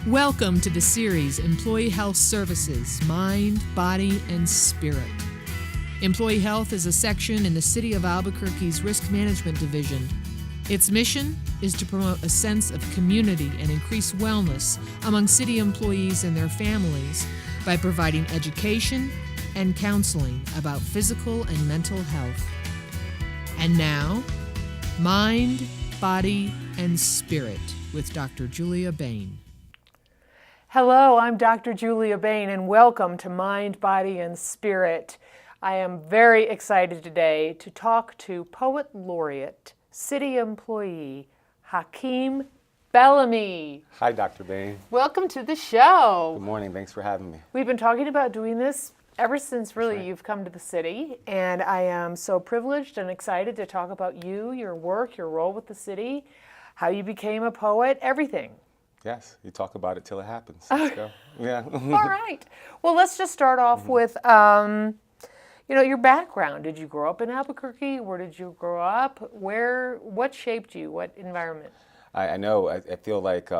Welcome to the series Employee Health Services, Mind, Body, and Spirit. Employee Health is a section in the City of Albuquerque's Risk Management Division. Its mission is to promote a sense of community and increase wellness among city employees and their families by providing education and counseling about physical and mental health. And now, Mind, Body, and Spirit with Dr. Julia Bain. Hello, I'm Dr. Julia Bain, and welcome to Mind, Body, and Spirit. I am very excited today to talk to Poet Laureate, City Employee, Hakim Bellamy. Hi, Dr. Bain. Welcome to the show. Good morning. Thanks for having me. We've been talking about doing this ever since really right. you've come to the city, and I am so privileged and excited to talk about you, your work, your role with the city, how you became a poet, everything. Yes, you talk about it till it happens. Let's go. Yeah. All right. Well, let's just start off with, your background. Did you grow up in Albuquerque? Where did you grow up? What shaped you? What environment? I know. I feel like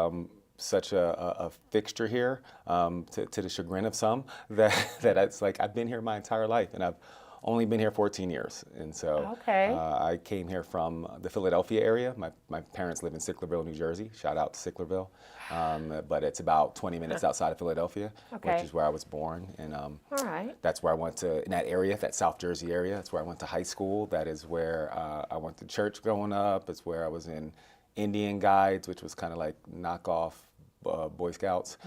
such a fixture here, to the chagrin of some, that it's like I've been here my entire life, and I've only been here 14 years. And so I came here from the Philadelphia area. My parents live in Sicklerville, New Jersey. Shout out to Sicklerville. But it's about 20 minutes outside of Philadelphia, which is where I was born. And that's where I went to, in that area, that South Jersey area. That's where I went to high school. That is where I went to church growing up. It's where I was in Indian Guides, which was kind of like knockoff Boy Scouts.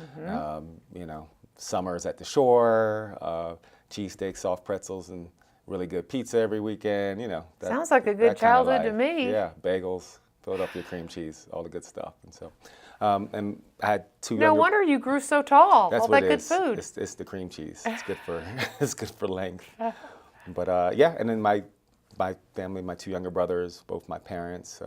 Summers at the shore, cheesesteaks, soft pretzels, and really good pizza every weekend. Sounds like a good childhood to me. Yeah, bagels, Philadelphia cream cheese, all the good stuff. And so, and I had two. No wonder you grew so tall. That's all what that good food. It's the cream cheese. It's good for it's good for length. But yeah, and then my family, my two younger brothers, both my parents,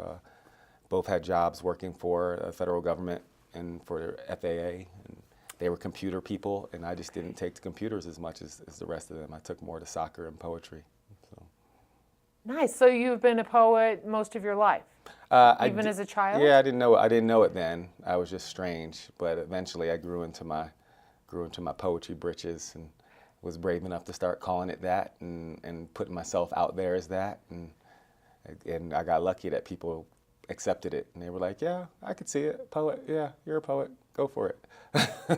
both had jobs working for the federal government and for FAA. And they were computer people, and I just didn't take to computers as much as the rest of them. I took more to soccer and poetry. So. Nice. So you've been a poet most of your life, even as a child? Yeah, I didn't know it then. I was just strange. But eventually, I grew into my poetry britches and was brave enough to start calling it that and putting myself out there as that. And I got lucky that people accepted it, and they were like, "Yeah, I could see it. Poet. Yeah, you're a poet. Go for it."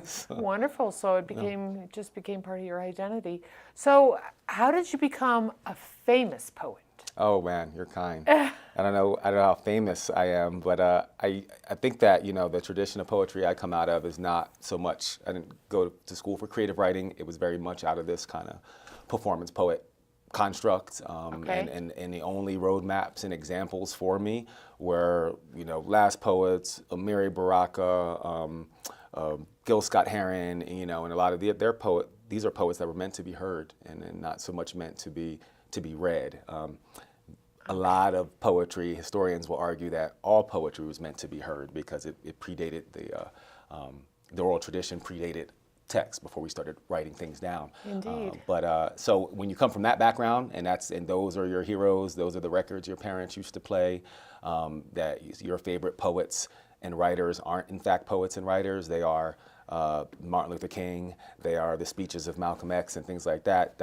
So, wonderful. So it just became part of your identity. So how did you become a famous poet? Oh man, you're kind. I don't know how famous I am, but I think that the tradition of poetry I come out of is not so much. I didn't go to school for creative writing. It was very much out of this kind of performance poet construct, and the only roadmaps and examples for me were Last Poets, Amiri Baraka, Gil Scott Heron, and a lot of their poet. These are poets that were meant to be heard and not so much meant to be read. A lot of poetry, historians will argue that all poetry was meant to be heard because it predated the oral tradition, predated text before we started writing things down. Indeed. But so when you come from that background, and those are your heroes, those are the records your parents used to play, that your favorite poets and writers aren't in fact poets and writers. They are Martin Luther King. They are the speeches of Malcolm X and things like that.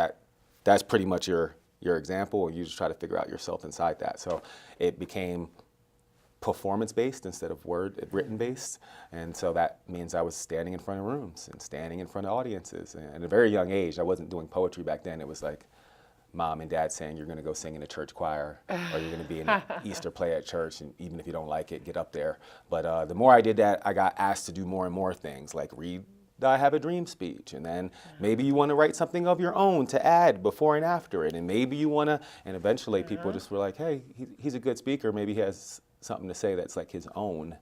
That's pretty much your example, and you just try to figure out yourself inside that. So it became performance-based instead of written-based, and so that means I was standing in front of rooms and standing in front of audiences. And at a very young age, I wasn't doing poetry back then. It was like mom and dad saying, "You're going to go sing in a church choir, or you're going to be in an Easter play at church, and even if you don't like it, get up there." But the more I did that, I got asked to do more and more things, like read I Have a Dream speech, and then maybe you want to write something of your own to add before and after it, and maybe you want to, and eventually people just were like, "Hey, he's a good speaker, maybe he has something to say that's like his own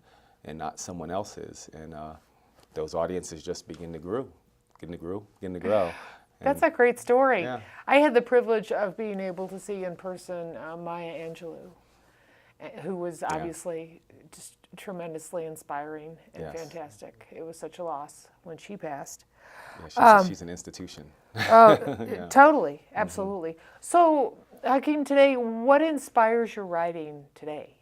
and not someone else's." And those audiences just begin to grow. That's a great story. Yeah. I had the privilege of being able to see in person Maya Angelou, who was obviously just tremendously inspiring and fantastic. It was such a loss when she passed. Yeah, she's an institution. Totally, absolutely. So, Hakim, today, what inspires your writing today?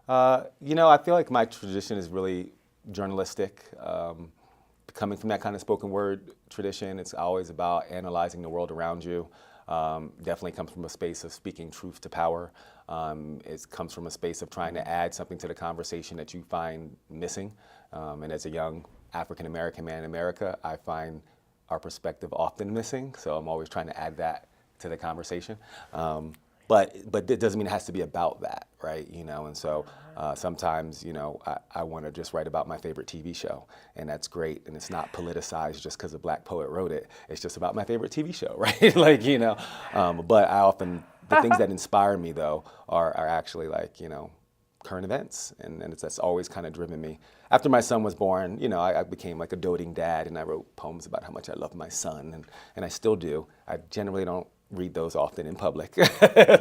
I feel like my tradition is really journalistic. coming from that kind of spoken word tradition, it's always about analyzing the world around you. Definitely comes from a space of speaking truth to power. It comes from a space of trying to add something to the conversation that you find missing. And as a young African-American man in America, I find our perspective often missing. So I'm always trying to add that to the conversation. But it doesn't mean it has to be about that, right? You know, and so sometimes, you know, I want to just write about my favorite TV show, and that's great. And it's not politicized just because a black poet wrote it. It's just about my favorite TV show, right? Like, you know, but the things that inspire me though are actually like, you know, current events, and that's always kind of driven me. After my son was born, you know, I became like a doting dad, and I wrote poems about how much I love my son, and I still do. I generally don't read those often in public.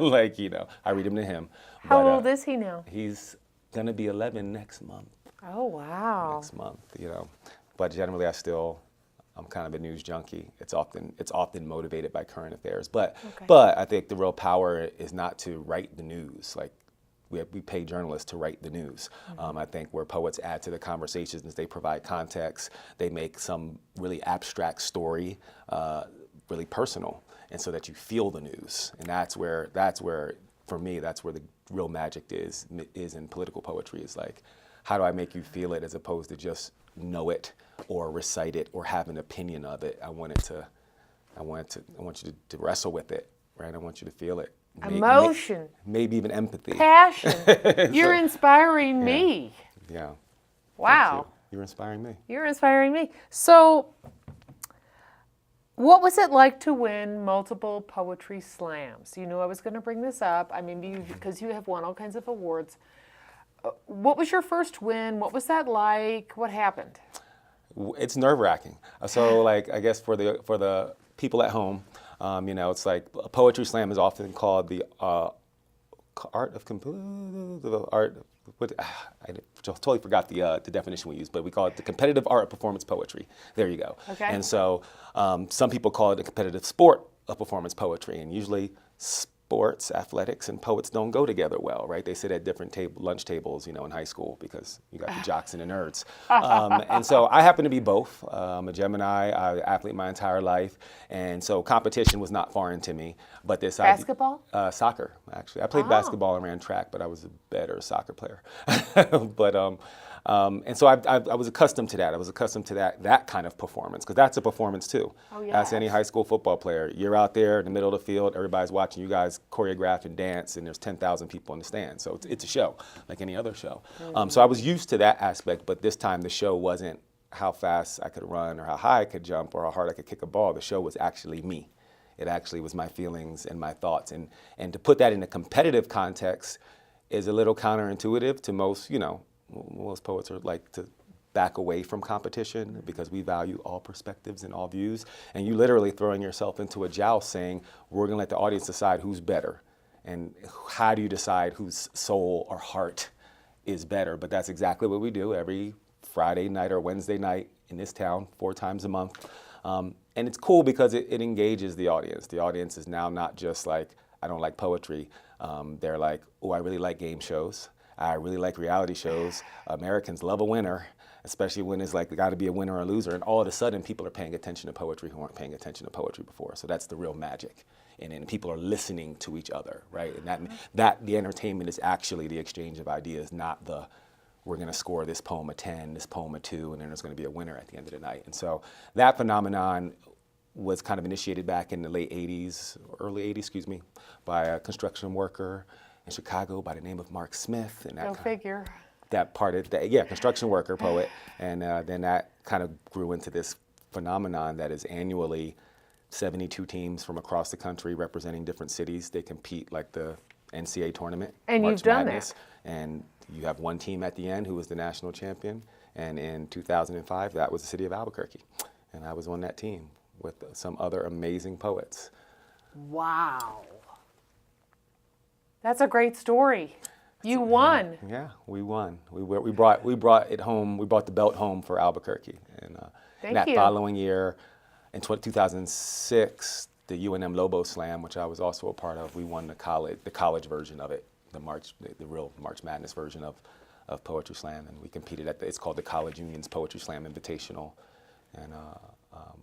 Like, you know, I read them to him. How old is he now? He's gonna be 11 next month. Oh, wow. Next month, you know. But generally I'm kind of a news junkie. It's often motivated by current affairs. But I think the real power is not to write the news. Like, we pay journalists to write the news. I think where poets add to the conversations is they provide context, they make some really abstract story really personal, and so that you feel the news. And that's where for me, that's where the real magic is in political poetry. Is like, how do I make you feel it as opposed to just know it or recite it or have an opinion of it. I want you to wrestle with it, right? I want you to feel it. Emotion. Maybe even empathy. Passion. You're inspiring me. Yeah. Wow. You're inspiring me. You're inspiring me. So, what was it like to win multiple poetry slams? You knew I was going to bring this up. I mean, because you have won all kinds of awards. What was your first win? What was that like? What happened? It's nerve-wracking. So, like, I guess for the people at home, you know, it's like a poetry slam is often called the art of the art. I totally forgot the definition we used, but we call it the competitive art of performance poetry. There you go. Okay. And so some people call it the competitive sport of performance poetry, and usually sports, athletics, and poets don't go together well, right? They sit at different lunch tables, you know, in high school because you got the jocks and the nerds. And so I happen to be both. I'm a Gemini, I'm an athlete my entire life, and so competition was not foreign to me. But this basketball? Soccer, actually. I played basketball and ran track, but I was a better soccer player. And so I was accustomed to that. I was accustomed to that kind of performance, because that's a performance too. Oh, yes. Ask any high school football player. You're out there in the middle of the field, everybody's watching you guys choreograph and dance, and there's 10,000 people in the stands. So it's a show, like any other show. So I was used to that aspect, but this time the show wasn't how fast I could run or how high I could jump or how hard I could kick a ball. The show was actually me. It actually was my feelings and my thoughts. And to put that in a competitive context is a little counterintuitive to most, you know, most poets are like to back away from competition because we value all perspectives and all views. And you literally throwing yourself into a joust saying, we're gonna let the audience decide who's better. And how do you decide whose soul or heart is better? But that's exactly what we do every Friday night or Wednesday night in this town, 4 times a month. And it's cool because it engages the audience. The audience is now not just like, I don't like poetry. They're like, oh, I really like game shows. I really like reality shows. Americans love a winner, especially when it's like, got to be a winner or a loser. And all of a sudden, people are paying attention to poetry who aren't paying attention to poetry before. So that's the real magic. And then people are listening to each other, right? And that the entertainment is actually the exchange of ideas, not the, we're going to score this poem a 10, this poem a 2, and then there's going to be a winner at the end of the night. And so that phenomenon was kind of initiated back in the late 80s, early 80s, excuse me, by a construction worker in Chicago by the name of Mark Smith. And that Go figure. That part of that, yeah, construction worker, poet. And then that kind of grew into this phenomenon that is annually 72 teams from across the country representing different cities. They compete like the NCAA tournament. And March you've done Madness. that. And you have one team at the end who was the national champion. And in 2005, that was the city of Albuquerque. And I was on that team with some other amazing poets. Wow. That's a great story. You won. Yeah, we won. We brought it home. We brought the belt home for Albuquerque. And that following year, in 2006, the UNM Lobo Slam, which I was also a part of, we won the college version of it, the real March Madness version of Poetry Slam, and we competed it's called the College Union's Poetry Slam Invitational, And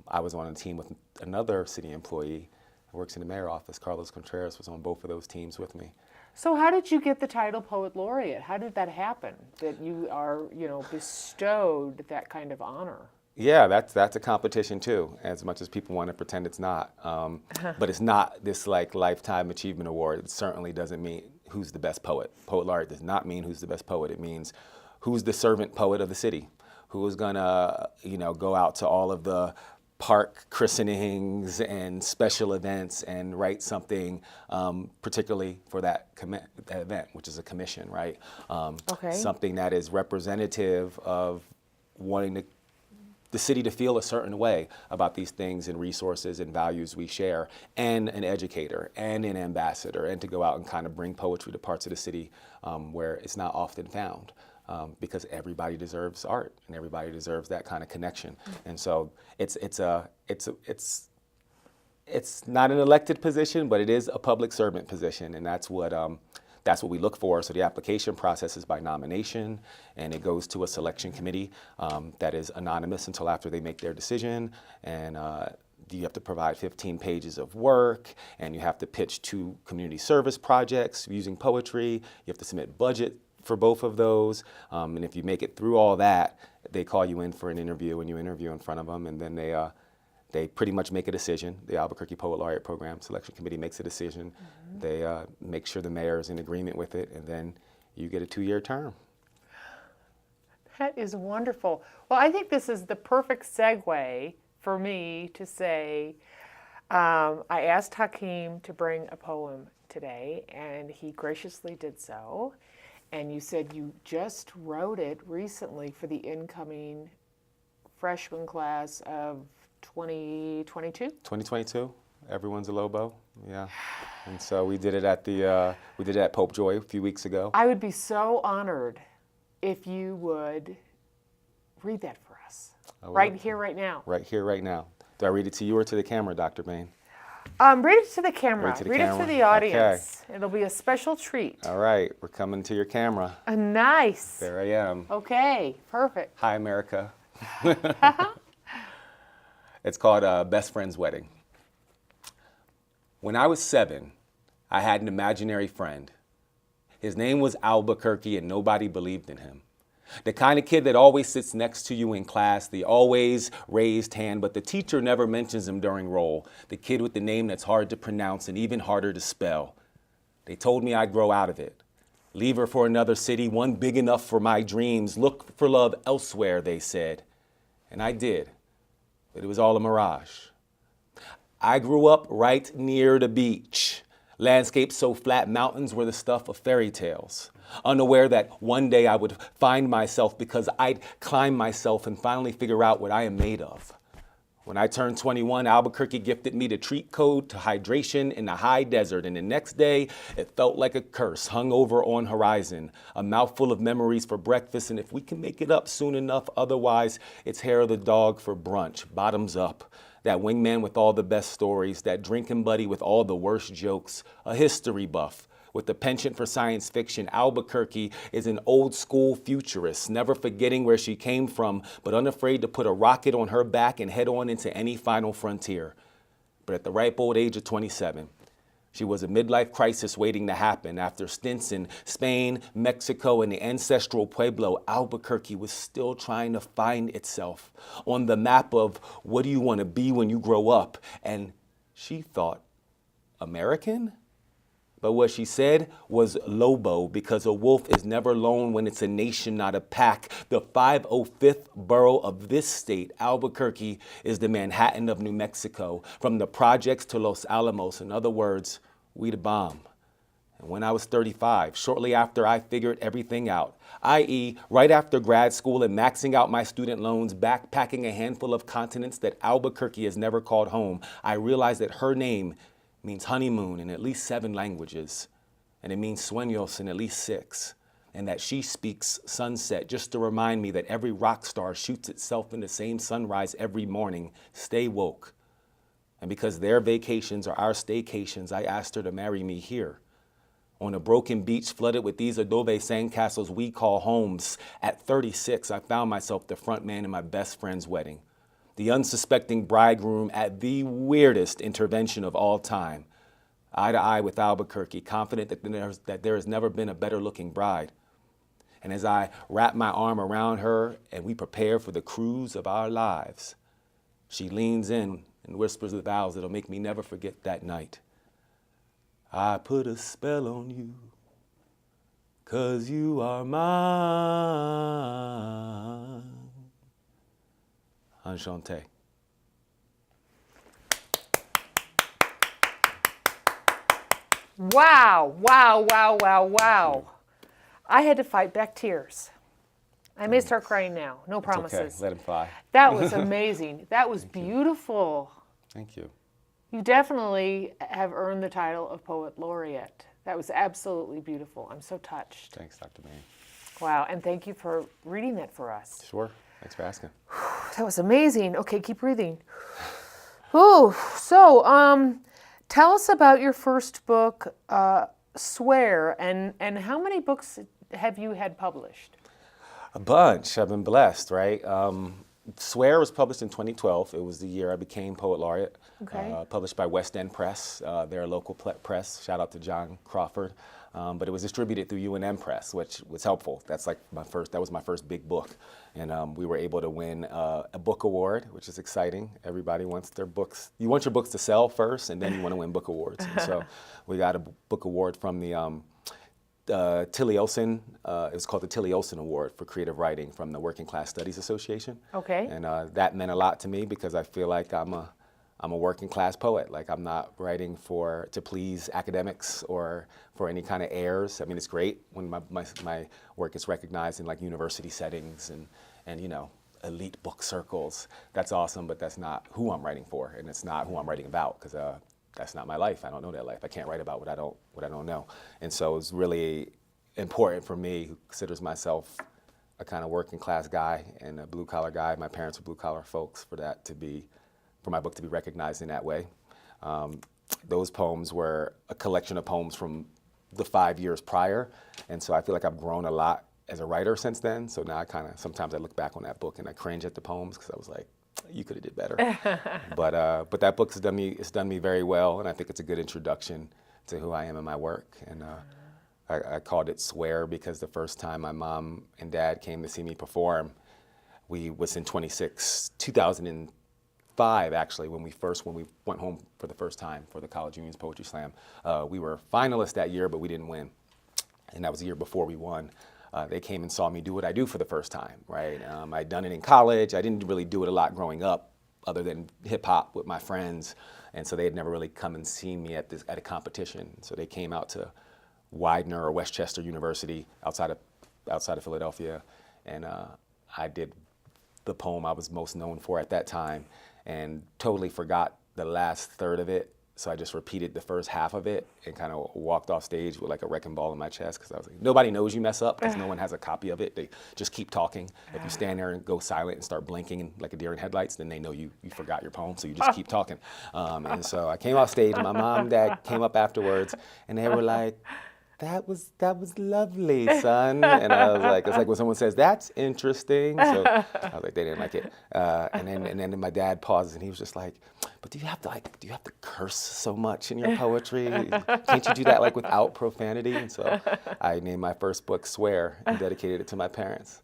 I was on a team with another city employee who works in the mayor's office. Carlos Contreras was on both of those teams with me. So how did you get the title Poet Laureate? How did that happen, that you are, bestowed that kind of honor? Yeah, that's a competition too, as much as people want to pretend it's not. But it's not this like lifetime achievement award. It certainly doesn't mean who's the best poet. Poet Laureate does not mean who's the best poet. It means who's the servant poet of the city, who is gonna, go out to all of the park christenings and special events and write something particularly for that event, which is a commission, right? Okay. Something that is representative of wanting the city to feel a certain way about these things and resources and values we share, and an educator and an ambassador, and to go out and kind of bring poetry to parts of the city where it's not often found. Because everybody deserves art and everybody deserves that kind of connection. And so it's not an elected position, but it is a public servant position, and that's what we look for. So the application process is by nomination, and it goes to a selection committee that is anonymous until after they make their decision. And you have to provide 15 pages of work, and you have to pitch 2 community service projects using poetry. You have to submit budget for both of those, and if you make it through all that, they call you in for an interview, and you interview in front of them, and then they pretty much make a decision. The Albuquerque Poet Laureate Program Selection Committee makes a decision. Mm-hmm. They make sure the mayor is in agreement with it, and then you get a 2-year term. That is wonderful. Well, I think this is the perfect segue for me to say, I asked Hakim to bring a poem today, and he graciously did so. And you said you just wrote it recently for the incoming freshman class of 2022? 2022. Everyone's a Lobo. Yeah. And so we did it at Pope Joy a few weeks ago. I would be so honored if you would read that for us. Right here, right now. Right here, right now. Do I read it to you or to the camera, Dr. Bain? Read it to the camera. Read it to the audience. Okay. It'll be a special treat. All right, we're coming to your camera. Nice. There I am. Okay, perfect. Hi, America. It's called Best Friend's Wedding. When I was 7, I had an imaginary friend. His name was Albuquerque, and nobody believed in him. The kind of kid that always sits next to you in class, the always raised hand, but the teacher never mentions him during roll. The kid with the name that's hard to pronounce and even harder to spell. They told me I'd grow out of it. Leave her for another city, one big enough for my dreams. Look for love elsewhere, they said. And I did, but it was all a mirage. I grew up right near the beach. Landscapes so flat, mountains were the stuff of fairy tales. Unaware that one day I would find myself because I'd climb myself and finally figure out what I am made of. When I turned 21, Albuquerque gifted me the treat code to hydration in the high desert, and the next day it felt like a curse hung over on horizon. A mouthful of memories for breakfast, and if we can make it up soon enough, otherwise it's hair of the dog for brunch, bottoms up. That wingman with all the best stories, that drinking buddy with all the worst jokes, a history buff with a penchant for science fiction. Albuquerque is an old school futurist, never forgetting where she came from, but unafraid to put a rocket on her back and head on into any final frontier. But at the ripe old age of 27, she was a midlife crisis waiting to happen. After stints in Spain, Mexico, and the ancestral Pueblo, Albuquerque was still trying to find itself on the map of what do you want to be when you grow up? And she thought, American? But what she said was Lobo, because a wolf is never alone when it's a nation, not a pack. The 505th borough of this state, Albuquerque, is the Manhattan of New Mexico, from the projects to Los Alamos. In other words, we the bomb. And when I was 35, shortly after I figured everything out, i.e. right after grad school and maxing out my student loans, backpacking a handful of continents that Albuquerque has never called home, I realized that her name means honeymoon in at least 7 languages, and it means sueños in at least 6, and that she speaks sunset, just to remind me that every rock star shoots itself in the same sunrise every morning. Stay woke. And because their vacations are our staycations, I asked her to marry me here, on a broken beach flooded with these adobe sandcastles we call homes. At 36, I found myself the front man in my best friend's wedding. the unsuspecting bridegroom at the weirdest intervention of all time, eye to eye with Albuquerque, confident that there has never been a better looking bride. And as I wrap my arm around her and we prepare for the cruise of our lives, she leans in and whispers the vows that'll make me never forget that night. I put a spell on you, 'cause you are mine. Enchanté. Wow, wow, wow, wow, wow. I had to fight back tears. I may start crying now. No promises. Okay, let him fly. That was amazing. That was beautiful. Thank you. You definitely have earned the title of Poet Laureate. That was absolutely beautiful. I'm so touched. Thanks, Dr. Bain. Wow, and thank you for reading that for us. Sure. Thanks for asking. That was amazing. Okay, keep breathing. Ooh, so tell us about your first book, Swear, and how many books have you had published? A bunch. I've been blessed, right? Swear was published in 2012. It was the year I became Poet Laureate. Okay. Published by West End Press. They're a local press. Shout out to John Crawford. But it was distributed through UNM Press, which was helpful. That was my first big book. And we were able to win a book award, which is exciting. Everybody wants their books. You want your books to sell first, and then you want to win book awards. And so we got a book award from the Tilly Olson. It was called the Tilly Olson Award for Creative Writing from the Working Class Studies Association. Okay. And that meant a lot to me because I feel like I'm a working class poet. Like I'm not writing to please academics or for any kind of airs. I mean, it's great when my work is recognized in like university settings and you know, elite book circles. That's awesome, but that's not who I'm writing for, and it's not who I'm writing about because that's not my life. I don't know that life. I can't write about what I don't know. And so it's really important for me, who considers myself a kind of working class guy and a blue collar guy. My parents were blue collar folks. For my book to be recognized in that way. Those poems were a collection of poems from the 5 years prior, and so I feel like I've grown a lot as a writer since then. So now sometimes I look back on that book and I cringe at the poems because I was like, you could have did better. But that book has done me very well, and I think it's a good introduction to who I am in my work. And I called it Swear because the first time my mom and dad came to see me perform, was in 2005 actually, when we went home for the first time for the College Union's Poetry Slam. We were finalists that year, but we didn't win. And that was the year before we won. They came and saw me do what I do for the first time, right? I'd done it in college. I didn't really do it a lot growing up other than hip hop with my friends. And so they had never really come and seen me at a competition. So they came out to Widener or Westchester University outside of Philadelphia. And I did the poem I was most known for at that time and totally forgot the last third of it. So I just repeated the first half of it and kind of walked off stage with like a wrecking ball in my chest because I was like, nobody knows you mess up because no one has a copy of it. They just keep talking. If you stand there and go silent and start blinking like a deer in headlights, then they know you forgot your poem, so you just keep talking. And so I came off stage and my mom and dad came up afterwards and they were like, that was lovely, son. And I was like, it's like when someone says, that's interesting. So I was like, they didn't like it. And then my dad pauses and he was just like, but do you have to curse so much in your poetry? Can't you do that like without profanity? And so I named my first book Swear and dedicated it to my parents.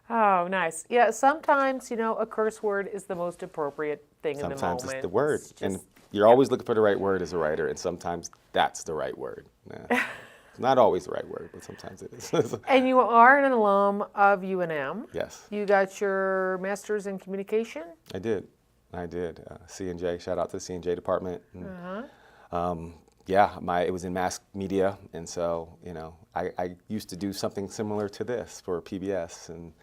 Oh, nice. Yeah, sometimes, a curse word is the most appropriate thing in the moment. Sometimes it's the word. And you're always looking for the right word as a writer, and sometimes that's the right word. Yeah. Not always the right word, but sometimes it is. And you are an alum of UNM. Yes. You got your master's in communication? I did. C&J, shout out to the C&J department. And, it was in mass media, and so, I used to do something similar to this for PBS. And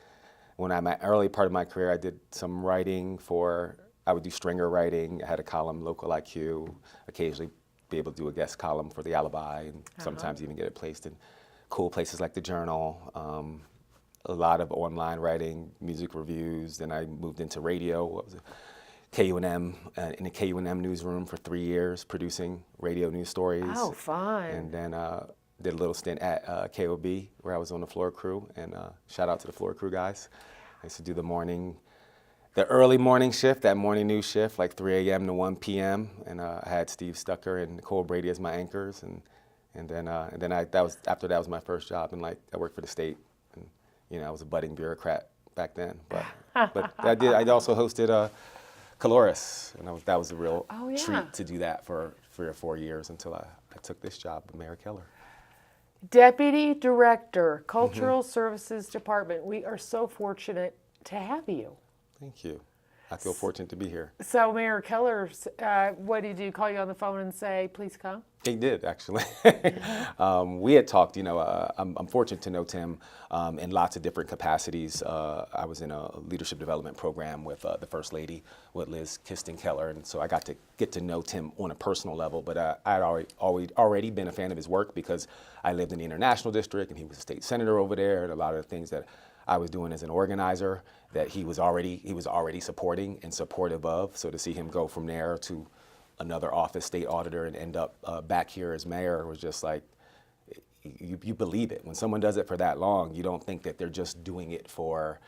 my early part of my career, I did some writing I would do stringer writing. I had a column, Local IQ, occasionally be able to do a guest column for The Alibi, and sometimes even get it placed in cool places like The Journal. A lot of online writing, music reviews. Then I moved into radio. KUNM, in the KUNM newsroom for 3 years, producing radio news stories. Oh, fun. And then did a little stint at KOB, where I was on the floor crew, and shout out to the floor crew guys. I used to do the early morning shift, that morning news shift, like 3 a.m. to 1 p.m. And I had Steve Stucker and Nicole Brady as my anchors, and then after that was my first job, and like I worked for the state, and I was a budding bureaucrat back then. But I also hosted Caloris, and that was a real treat to do that for 3 or 4 years until I took this job with Mayor Keller. Deputy Director, Cultural Services Department. We are so fortunate to have you. Thank you. I feel fortunate to be here. So Mayor Keller, what did he call you on the phone and say, please come? He did, actually. We had talked, I'm fortunate to know Tim in lots of different capacities. I was in a leadership development program with the First Lady, with Liz Keller, and so I got to get to know Tim on a personal level, but I had already been a fan of his work because I lived in the International District, and he was a state senator over there, and a lot of the things that I was doing as an organizer that he was already supporting and supportive of. So to see him go from there to another office, state auditor, and end up back here as mayor was just like, you believe it. When someone does it for that long, you don't think that they're just doing it for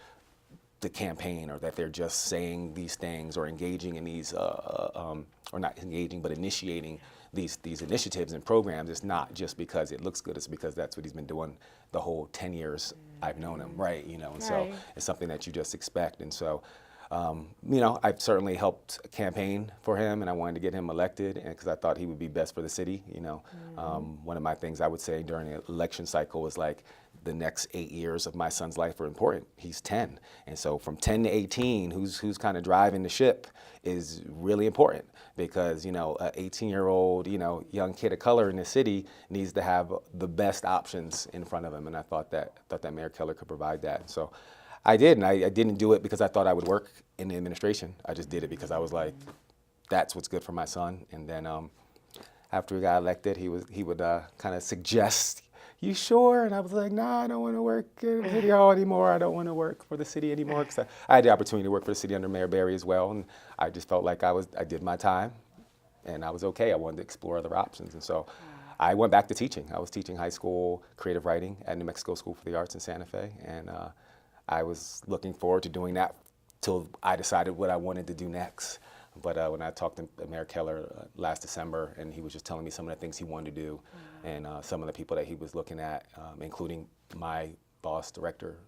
the campaign, or that they're just saying these things or engaging in these, or not engaging, but initiating these initiatives and programs. It's not just because it looks good, it's because that's what he's been doing the whole 10 years I've known him, right? And so it's something that you just expect. And so, I've certainly helped campaign for him, and I wanted to get him elected, and because I thought he would be best for the city. One of my things I would say during the election cycle was like, the next 8 years of my son's life are important. He's 10, and so from 10 to 18, who's kind of driving the ship is really important, because a 18-year-old young kid of color in the city needs to have the best options in front of him, and I thought that Mayor Keller could provide that. And so I did, and I didn't do it because I thought I would work in the administration. I just did it because I was like, that's what's good for my son. And then after he got elected, he would kind of suggest, you sure? And I was like, nah, I don't want to work in City Hall anymore. I don't want to work for the city anymore, because I had the opportunity to work for the city under Mayor Barry as well, and I just felt like I did my time, and I was okay. I wanted to explore other options, and so I went back to teaching. I was teaching high school creative writing at New Mexico School for the Arts in Santa Fe, and I was looking forward to doing that till I decided what I wanted to do next. But when I talked to Mayor Keller last December, and he was just telling me some of the things he wanted to do, and some of the people that he was looking at, including my boss director,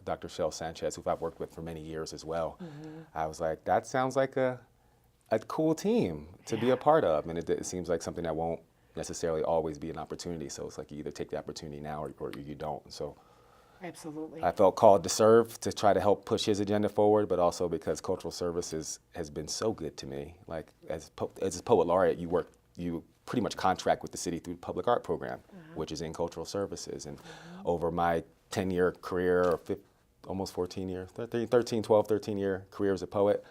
Dr. Shel Sanchez, who I've worked with for many years as well. I was like, that sounds like a cool team to be a part of, and it seems like something that won't necessarily always be an opportunity. So it's like you either take the opportunity now or you don't. And so absolutely, I felt called to serve, to try to help push his agenda forward, but also because cultural services has been so good to me. Like as a poet laureate, you pretty much contract with the city through the public art program, which is in cultural services. And over my 10-year career, or almost 14 years, 13-year career as a poet,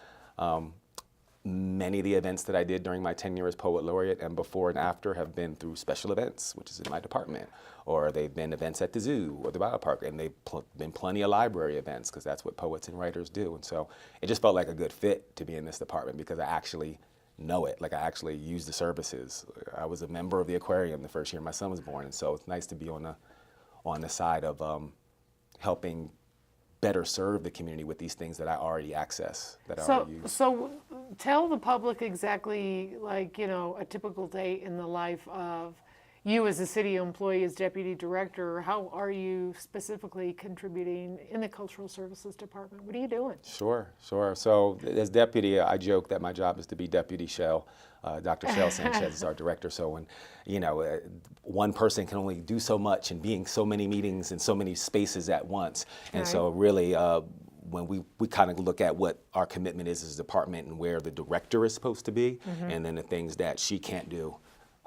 many of the events that I did during my tenure as poet laureate and before and after have been through special events, which is in my department, or they've been events at the zoo or the biopark, and they've been plenty of library events, because that's what poets and writers do. And so it just felt like a good fit to be in this department, because I actually know it. Like I actually use the services. I was a member of the aquarium the first year my son was born, and so it's nice to be on the side of helping better serve the community with these things that I already access, that I already use. So tell the public exactly, like, a typical day in the life of you as a city employee, as deputy director. How are you specifically contributing in the cultural services department? What are you doing? Sure. So as deputy, I joke that my job is to be Deputy Shel. Dr. Shel Sanchez is our director. So when, one person can only do so much and be in so many meetings and so many spaces at once. And so really, when we kind of look at what our commitment is as a department and where the director is supposed to be, and then the things that she can't do,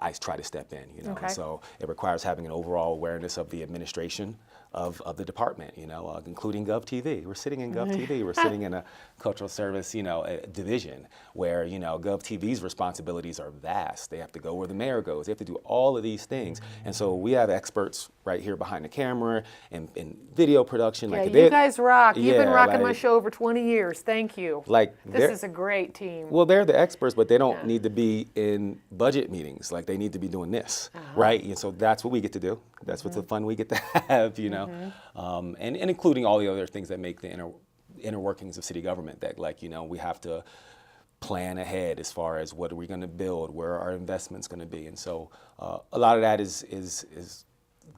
I try to step in, And so it requires having an overall awareness of the administration of the department, including GOV-TV. We're sitting in GOV-TV. We're sitting in a cultural service, a division where, GOV-TV's responsibilities are vast. They have to go where the mayor goes. They have to do all of these things. And so we have experts right here behind the camera and in video production. Yeah, you guys rock. You've been rocking my show over 20 years. Thank you. This is a great team. Well, they're the experts, but they don't need to be in budget meetings. Like they need to be doing this, right? And so that's what we get to do. That's what's the fun we get to have, and including all the other things that make the inner workings of city government, that like, we have to plan ahead as far as what are we going to build, where are our investments going to be. And so a lot of that is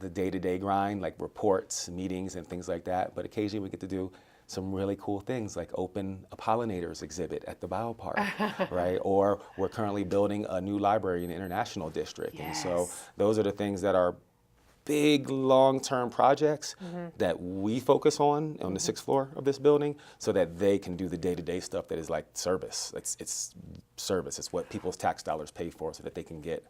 the day-to-day grind, like reports, meetings, and things like that. But occasionally we get to do some really cool things, like open a pollinators exhibit at the biopark, right? Or we're currently building a new library in the International District. Yes. And so those are the things that are big long-term projects that we focus on the sixth floor of this building, so that they can do the day-to-day stuff that is like service. It's service. It's what people's tax dollars pay for, so that they can get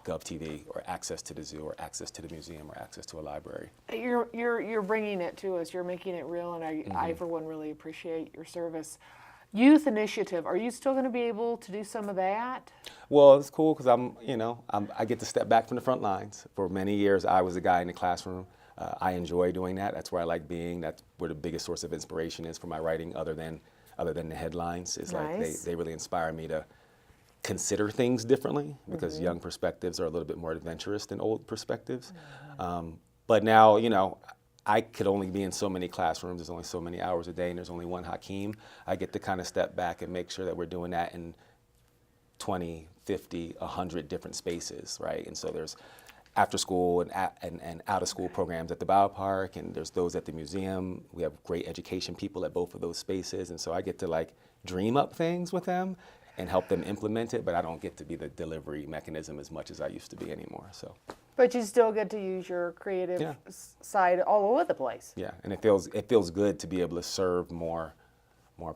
GOV-TV or access to the zoo or access to the museum or access to a library. You're bringing it to us. You're making it real, and I for one really appreciate your service. Youth initiative. Are you still going to be able to do some of that? Well, it's cool because I get to step back from the front lines. For many years, I was the guy in the classroom. I enjoy doing that. That's where I like being. That's where the biggest source of inspiration is for my writing, other than the headlines. Is Nice. Like they really inspire me to consider things differently, because young perspectives are a little bit more adventurous than old perspectives. But now, I could only be in so many classrooms. There's only so many hours a day, and there's only one Hakim. I get to kind of step back and make sure that we're doing that in 20, 50, 100 different spaces, right? And so there's after school and out of school programs at the biopark, and there's those at the museum. We have great education people at both of those spaces, and so I get to like dream up things with them and help them implement it, but I don't get to be the delivery mechanism as much as I used to be anymore. So. But you still get to use your creative side all over the place. Yeah, and it feels good to be able to serve more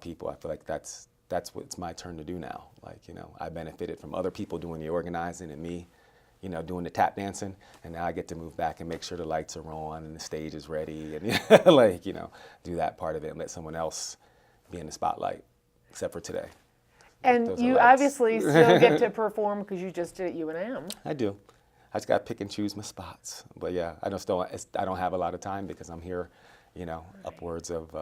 people. I feel like that's what it's my turn to do now. Like, I benefited from other people doing the organizing and me, doing the tap dancing, and now I get to move back and make sure the lights are on and the stage is ready, and do that part of it and let someone else be in the spotlight, except for today. And Those you are lights. obviously still get to perform because you just did UNM. I do. I just got to pick and choose my spots. But yeah, I don't have a lot of time because I'm here, upwards of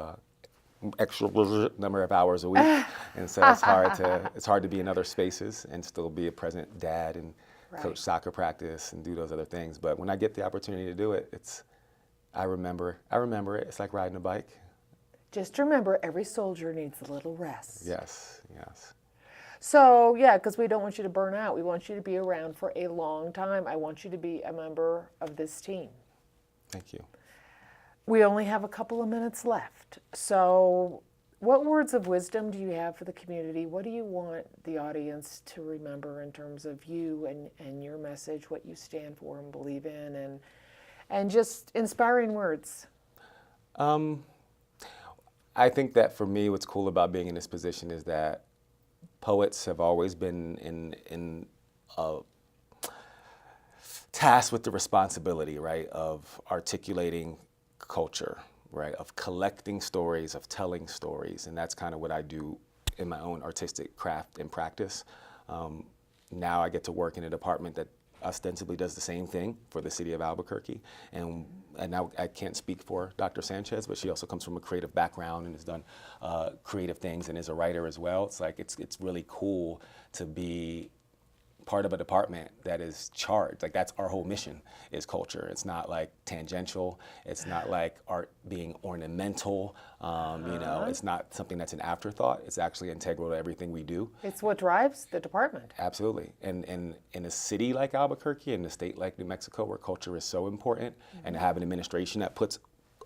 extra number of hours a week, and so it's hard to be in other spaces and still be a present dad and coach soccer practice and do those other things. But when I get the opportunity to do it, I remember it. It's like riding a bike. Just remember, every soldier needs a little rest. Yes, yes. So, yeah, because we don't want you to burn out. We want you to be around for a long time. I want you to be a member of this team. Thank you. We only have a couple of minutes left. So, what words of wisdom do you have for the community? What do you want the audience to remember in terms of you and your message, what you stand for and believe in, and just inspiring words? I think that for me, what's cool about being in this position is that poets have always been tasked with the responsibility, right, of articulating culture, right, of collecting stories, of telling stories, and that's kind of what I do in my own artistic craft and practice. Now I get to work in a department that ostensibly does the same thing for the city of Albuquerque, and now I can't speak for Dr. Sanchez, but she also comes from a creative background and has done creative things and is a writer as well. It's like it's really cool to be part of a department that is charged. Like, that's our whole mission, is culture. It's not like tangential. It's not like art being ornamental. It's not something that's an afterthought. It's actually integral to everything we do. It's what drives the department. Absolutely. And in a city like Albuquerque, in a state like New Mexico, where culture is so important, and to have an administration that puts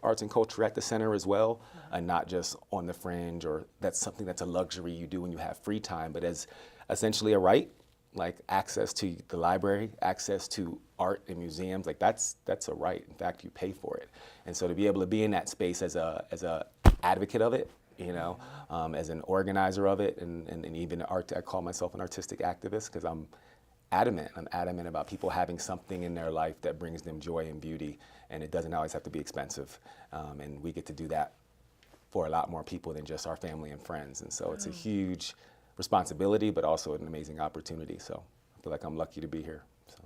arts and culture at the center as well, and not just on the fringe, or that's something that's a luxury you do when you have free time, but as essentially a right, like access to the library, access to art and museums, like that's a right. In fact, you pay for it. And so to be able to be in that space as a advocate of it, as an organizer of it, and even I call myself an artistic activist, because I'm adamant about people having something in their life that brings them joy and beauty, and it doesn't always have to be expensive. And we get to do that for a lot more people than just our family and friends. And so it's a huge responsibility, but also an amazing opportunity. So I feel like I'm lucky to be here. So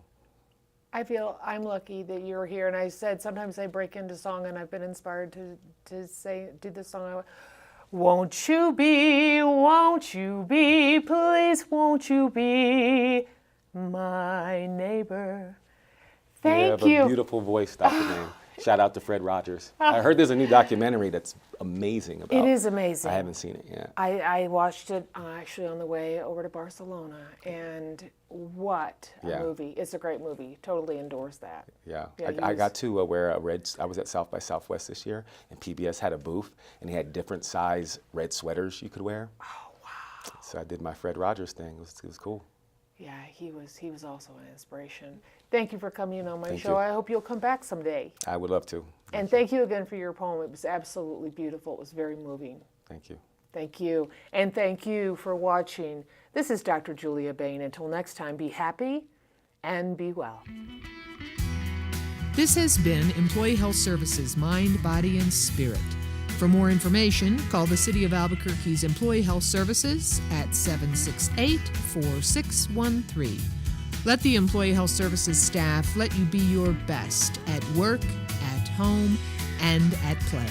I feel I'm lucky that you're here. And I said sometimes I break into song, and I've been inspired to do this song. Won't you be, please won't you be my neighbor? Thank you. You have a beautiful voice, Dr. Bain. Shout out to Fred Rogers. I heard there's a new documentary that's amazing about. It is amazing. I haven't seen it yet. I watched it actually on the way over to Barcelona, and what a movie. It's a great movie. Totally endorse that. Yeah, I got to wear a red, I was at South by Southwest this year, and PBS had a booth, and they had different size red sweaters you could wear. Oh, wow. So I did my Fred Rogers thing. It was cool. Yeah, he was also an inspiration. Thank you for coming on my Thank show. you. I hope you'll come back someday. I would love to. And thank you again for your poem. It was absolutely beautiful. It was very moving. Thank you. Thank you. And thank you for watching. This is Dr. Julia Bain. Until next time, be happy and be well. This has been Employee Health Services Mind, Body, and Spirit. For more information, call the City of Albuquerque's Employee Health Services at 768-4613. Let the Employee Health Services staff let you be your best at work, at home, and at play.